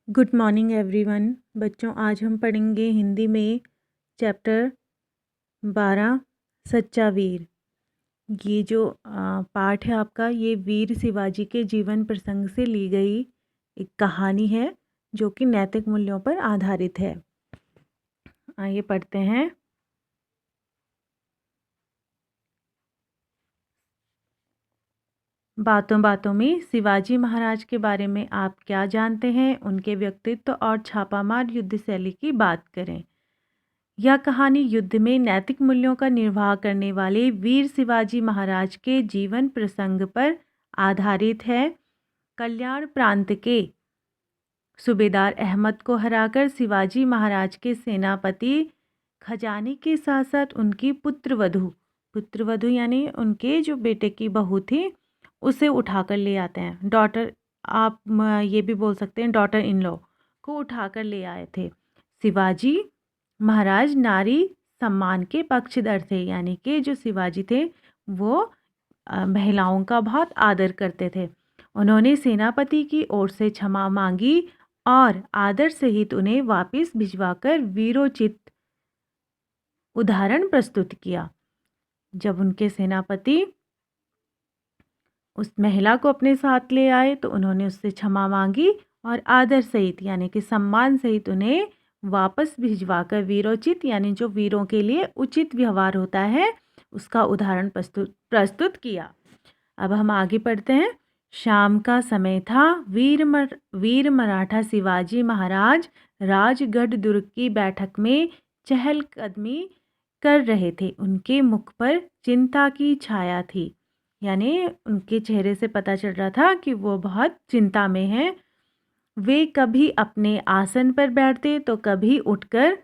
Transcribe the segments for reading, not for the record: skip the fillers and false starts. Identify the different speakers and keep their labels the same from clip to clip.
Speaker 1: Good morning everyone. बच्चों, आज हम पढ़ेंगे हिंदी में चैप्टर 12 सच्चा वीर। ये जो पाठ है आपका, ये वीर शिवाजी के जीवन प्रसंग से ली गई एक कहानी है जो कि नैतिक मूल्यों पर आधारित है। आइए पढ़ते हैं। बातों बातों में शिवाजी महाराज के बारे में आप क्या जानते हैं? उनके व्यक्तित्व और छापामार युद्ध शैली की बात करें। यह कहानी युद्ध में नैतिक मूल्यों का निर्वाह करने वाले वीर शिवाजी महाराज के जीवन प्रसंग पर आधारित है। कल्याण प्रांत के सूबेदार अहमद को हराकर शिवाजी महाराज के सेनापति खजानी के साथ साथ उनकी पुत्रवधु यानी उनके जो बेटे की बहू थी उसे उठाकर ले आते हैं। डॉटर, आप ये भी बोल सकते हैं डॉटर इन लॉ को उठाकर ले आए थे। शिवाजी महाराज नारी सम्मान के पक्षधर थे, यानी कि जो शिवाजी थे वो महिलाओं का बहुत आदर करते थे। उन्होंने सेनापति की ओर से क्षमा मांगी और आदर सहित उन्हें वापस भिजवाकर वीरोचित उदाहरण प्रस्तुत किया। जब उनके सेनापति उस महिला को अपने साथ ले आए तो उन्होंने उससे क्षमा मांगी और आदर सहित यानी कि सम्मान सहित उन्हें वापस भिजवाकर वीरोचित यानी जो वीरों के लिए उचित व्यवहार होता है उसका उदाहरण प्रस्तुत किया। अब हम आगे पढ़ते हैं। शाम का समय था। वीर मराठा शिवाजी महाराज राजगढ़ दुर्ग की बैठक में चहलकदमी कर रहे थे। उनके मुख पर चिंता की छाया थी, यानी उनके चेहरे से पता चल रहा था कि वो बहुत चिंता में हैं। वे कभी अपने आसन पर बैठते तो कभी उठकर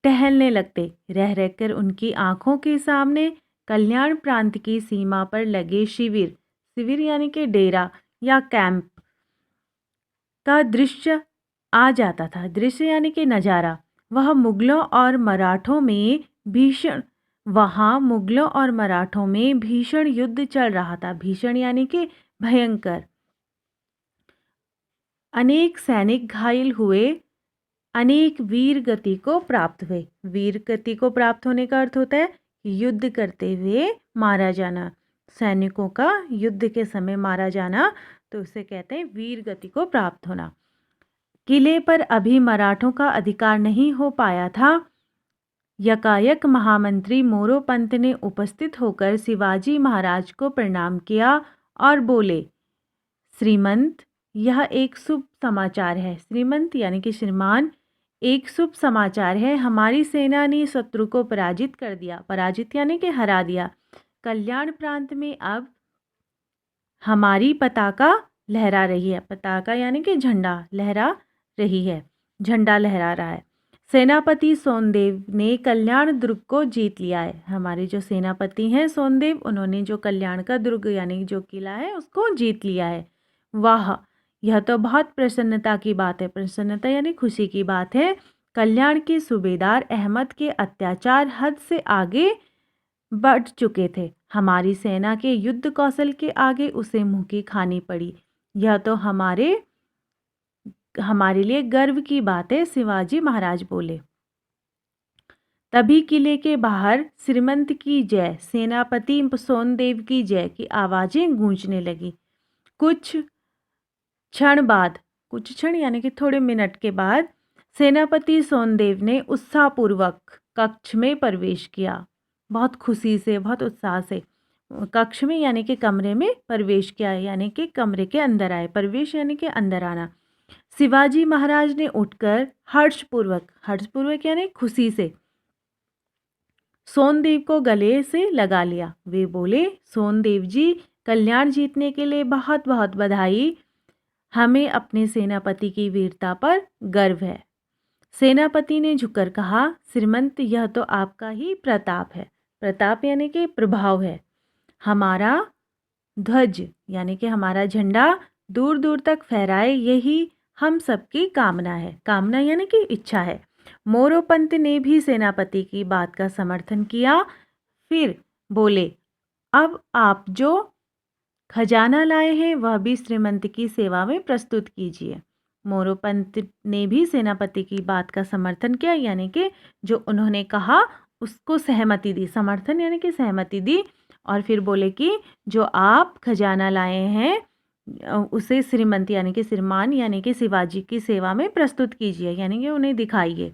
Speaker 1: टहलने लगते। रह रहकर उनकी आंखों के सामने कल्याण प्रांत की सीमा पर लगे शिविर यानी कि डेरा या कैंप का दृश्य आ जाता था। दृश्य यानी कि नज़ारा। वहाँ मुगलों और मराठों में भीषण युद्ध चल रहा था। भीषण यानी कि भयंकर। अनेक सैनिक घायल हुए, अनेक वीर गति को प्राप्त हुए। वीर गति को प्राप्त होने का अर्थ होता है युद्ध करते हुए मारा जाना, सैनिकों का युद्ध के समय मारा जाना, तो उसे कहते हैं वीर गति को प्राप्त होना। किले पर अभी मराठों का अधिकार नहीं हो पाया था। यकायक महामंत्री मोरोपंत ने उपस्थित होकर शिवाजी महाराज को प्रणाम किया और बोले, श्रीमंत, यह एक शुभ समाचार है। श्रीमंत यानी कि श्रीमान, एक शुभ समाचार है। हमारी सेना ने शत्रु को पराजित कर दिया। पराजित यानी कि हरा दिया। कल्याण प्रांत में अब हमारी पताका लहरा रही है। पताका यानी कि झंडा लहरा रही है, झंडा लहरा रहा है। सेनापति सोनदेव ने कल्याण दुर्ग को जीत लिया है। हमारे जो सेनापति हैं सोनदेव, उन्होंने जो कल्याण का दुर्ग यानी जो किला है उसको जीत लिया है। वाह, यह तो बहुत प्रसन्नता की बात है। प्रसन्नता यानी खुशी की बात है। कल्याण के सूबेदार अहमद के अत्याचार हद से आगे बढ़ चुके थे। हमारी सेना के युद्ध कौशल के आगे उसे मुंह की खानी पड़ी। यह तो हमारे लिए गर्व की बात है, शिवाजी महाराज बोले। तभी किले के बाहर श्रीमंत की जय, सेनापति सोनदेव की जय की आवाजें गूंजने लगी। कुछ क्षण यानी कि थोड़े मिनट के बाद सेनापति सोनदेव ने उत्साहपूर्वक कक्ष में प्रवेश किया। बहुत खुशी से, बहुत उत्साह से कक्ष में यानी कि कमरे में प्रवेश किया, यानी कि कमरे के अंदर आए। प्रवेश यानी कि अंदर आना। शिवाजी महाराज ने उठकर हर्षपूर्वक यानी खुशी से सोनदेव को गले से लगा लिया। वे बोले, सोनदेव जी, कल्याण जीतने के लिए बहुत बहुत बधाई। हमें अपने सेनापति की वीरता पर गर्व है। सेनापति ने झुककर कहा, श्रीमंत, यह तो आपका ही प्रताप है। प्रताप यानी कि प्रभाव है। हमारा ध्वज यानी कि हमारा झंडा दूर दूर तक फहराए, यही हम सबकी कामना है। कामना यानी कि इच्छा है। मोरोपंत ने भी सेनापति की बात का समर्थन किया। फिर बोले, अब आप जो खजाना लाए हैं वह भी श्रीमंत की सेवा में प्रस्तुत कीजिए। मोरोपंत ने भी सेनापति की बात का समर्थन किया, यानी कि जो उन्होंने कहा उसको सहमति दी। समर्थन यानी कि सहमति दी। और फिर बोले कि जो आप खजाना लाए हैं उसे श्रीमंत यानी कि श्रीमान यानी कि शिवाजी की सेवा में प्रस्तुत कीजिए, यानी कि उन्हें दिखाइए।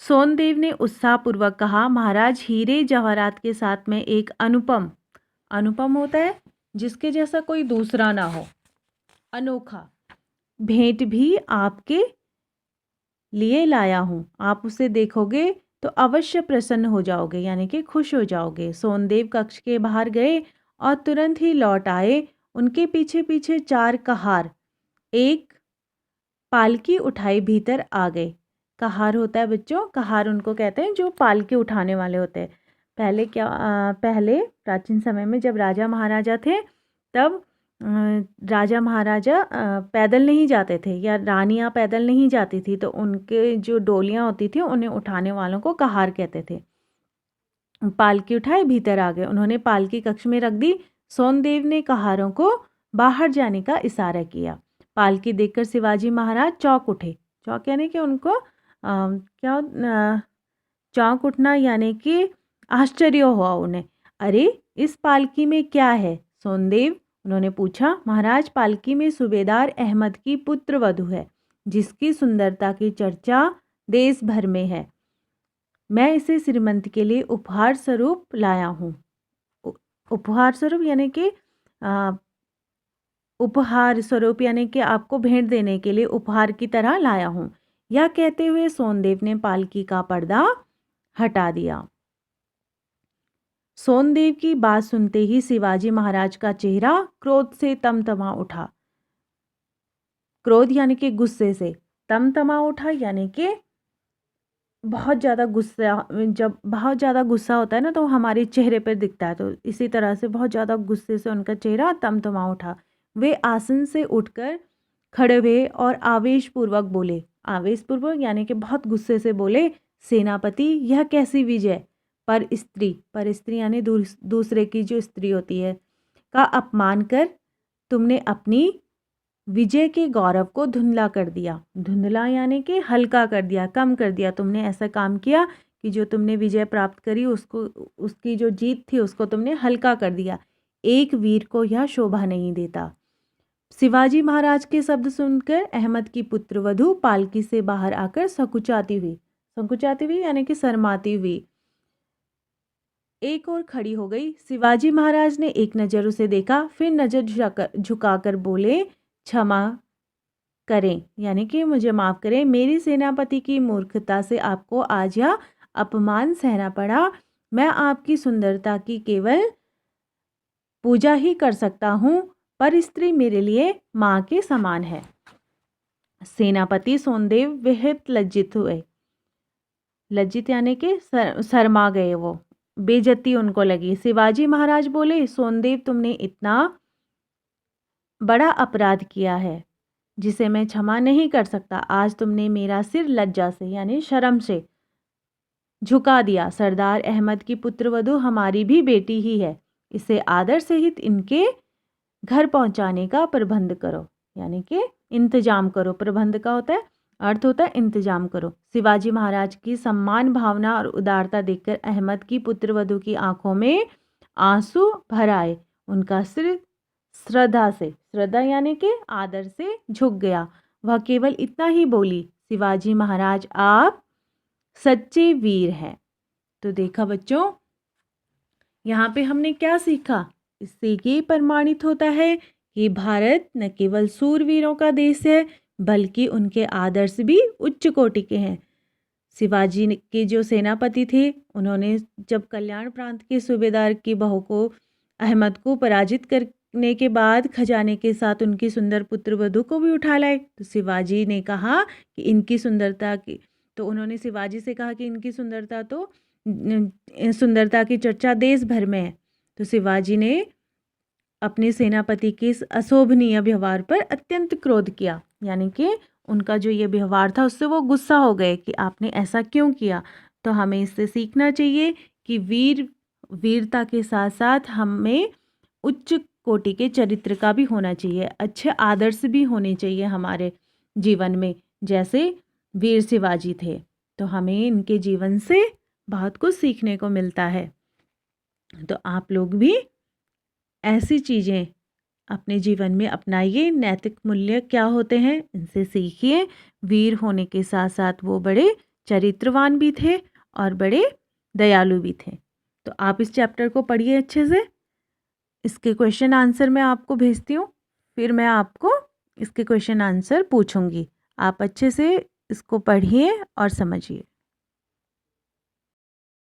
Speaker 1: सोनदेव ने उत्साहपूर्वक कहा, महाराज, हीरे जवाहरात के साथ में एक अनुपम, अनुपम होता है जिसके जैसा कोई दूसरा ना हो, अनोखा भेंट भी आपके लिए लाया हूँ। आप उसे देखोगे तो अवश्य प्रसन्न हो जाओगे, यानी कि खुश हो जाओगे। सोनदेव कक्ष के बाहर गए और तुरंत ही लौट आए। उनके पीछे पीछे 4 कहार एक पालकी उठाए भीतर आ गए। कहार होता है बच्चों, कहार उनको कहते हैं जो पालकी उठाने वाले होते हैं। पहले प्राचीन समय में जब राजा महाराजा थे तब राजा महाराजा पैदल नहीं जाते थे या रानियां पैदल नहीं जाती थी, तो उनके जो डोलियां होती थी उन्हें उठाने वालों को कहार कहते थे। पालकी उठाए भीतर आ गए। उन्होंने पालकी कक्ष में रख दी। सोनदेव ने कहारों को बाहर जाने का इशारा किया। पालकी देखकर शिवाजी महाराज चौंक उठे। चौंक यानी कि उनको चौंक उठना यानी कि आश्चर्य हुआ उन्हें। अरे, इस पालकी में क्या है सोनदेव? उन्होंने पूछा। महाराज, पालकी में सूबेदार अहमद की पुत्र वधू है जिसकी सुंदरता की चर्चा देश भर में है। मैं इसे श्रीमंत के लिए उपहार स्वरूप लाया हूँ। उपहार स्वरूप यानी कि उपहार स्वरूप यानी कि आपको भेंट देने के लिए उपहार की तरह लाया हूँ। यह कहते हुए सोनदेव ने पालकी का पर्दा हटा दिया। सोनदेव की बात सुनते ही शिवाजी महाराज का चेहरा क्रोध से तमतमा उठा। क्रोध यानी कि गुस्से से, तमतमा उठा यानी कि बहुत ज़्यादा गुस्सा। जब बहुत ज़्यादा गुस्सा होता है ना तो हमारे चेहरे पर दिखता है, तो इसी तरह से बहुत ज़्यादा गुस्से से उनका चेहरा तमतमा उठा। वे आसन से उठकर खड़े हुए और आवेशपूर्वक बोले। आवेशपूर्वक यानी कि बहुत गुस्से से बोले, सेनापति, यह कैसी विजय! पर स्त्री यानी दूसरे की जो स्त्री होती है का अपमान कर तुमने अपनी विजय के गौरव को धुंधला कर दिया। धुंधला यानी कि हल्का कर दिया, कम कर दिया। तुमने ऐसा काम किया कि जो तुमने विजय प्राप्त करी उसको, उसकी जो जीत थी उसको तुमने हल्का कर दिया। एक वीर को यह शोभा नहीं देता। शिवाजी महाराज के शब्द सुनकर अहमद की पुत्रवधू पालकी से बाहर आकर संकुचाती हुई यानी कि शर्माती हुई एक और खड़ी हो गई। शिवाजी महाराज ने एक नज़र उसे देखा, फिर नज़र झुकाकर बोले, क्षमा करें यानी कि मुझे माफ़ करें, मेरी सेनापति की मूर्खता से आपको आज यह अपमान सहना पड़ा। मैं आपकी सुंदरता की केवल पूजा ही कर सकता हूँ, पर स्त्री मेरे लिए माँ के समान है। सेनापति सोनदेव बेहद लज्जित हुए। लज्जित यानी कि शर्मा गए, वो बेइज्जती उनको लगी। शिवाजी महाराज बोले, सोनदेव, तुमने इतना बड़ा अपराध किया है जिसे मैं क्षमा नहीं कर सकता। आज तुमने मेरा सिर लज्जा से यानी शर्म से झुका दिया। सरदार अहमद की पुत्रवधू हमारी भी बेटी ही है। इसे आदर सहित इनके घर पहुंचाने का प्रबंध करो, यानी कि इंतजाम करो। प्रबंध का होता है, अर्थ होता है इंतजाम करो। शिवाजी महाराज की सम्मान भावना और उदारता देखकर अहमद की पुत्रवधू की आंखों में आंसू भर आए। उनका सिर श्रद्धा यानी कि आदर से झुक गया। वह केवल इतना ही बोली, शिवाजी महाराज, आप सच्चे वीर हैं। तो देखा बच्चों, यहाँ पे हमने क्या सीखा? इससे ये प्रमाणित होता है कि भारत न केवल सूरवीरों का देश है बल्कि उनके आदर्श भी उच्च कोटि के हैं। शिवाजी के जो सेनापति थे उन्होंने जब कल्याण प्रांत के सूबेदार की बहू को, अहमद को पराजित करने के बाद खजाने के साथ उनकी सुंदर पुत्रवधू को भी उठा लाए। तो शिवाजी ने कहा कि इनकी सुंदरता की, तो उन्होंने शिवाजी से कहा कि इनकी सुंदरता की चर्चा देश भर में है। तो शिवाजी ने अपने सेनापति के इस अशोभनीय व्यवहार पर अत्यंत क्रोध किया, यानी कि उनका जो ये व्यवहार था उससे वो गुस्सा हो गए कि आपने ऐसा क्यों किया। तो हमें इससे सीखना चाहिए कि वीरता के साथ साथ हमें उच्च कोटि के चरित्र का भी होना चाहिए, अच्छे आदर्श भी होने चाहिए हमारे जीवन में, जैसे वीर शिवाजी थे। तो हमें इनके जीवन से बहुत कुछ सीखने को मिलता है। तो आप लोग भी ऐसी चीज़ें अपने जीवन में अपनाइए। नैतिक मूल्य क्या होते हैं इनसे सीखिए। वीर होने के साथ साथ वो बड़े चरित्रवान भी थे और बड़े दयालु भी थे। तो आप इस चैप्टर को पढ़िए अच्छे से। इसके क्वेश्चन आंसर मैं आपको भेजती हूँ, फिर मैं आपको इसके क्वेश्चन आंसर पूछूंगी। आप अच्छे से इसको पढ़िए और समझिए।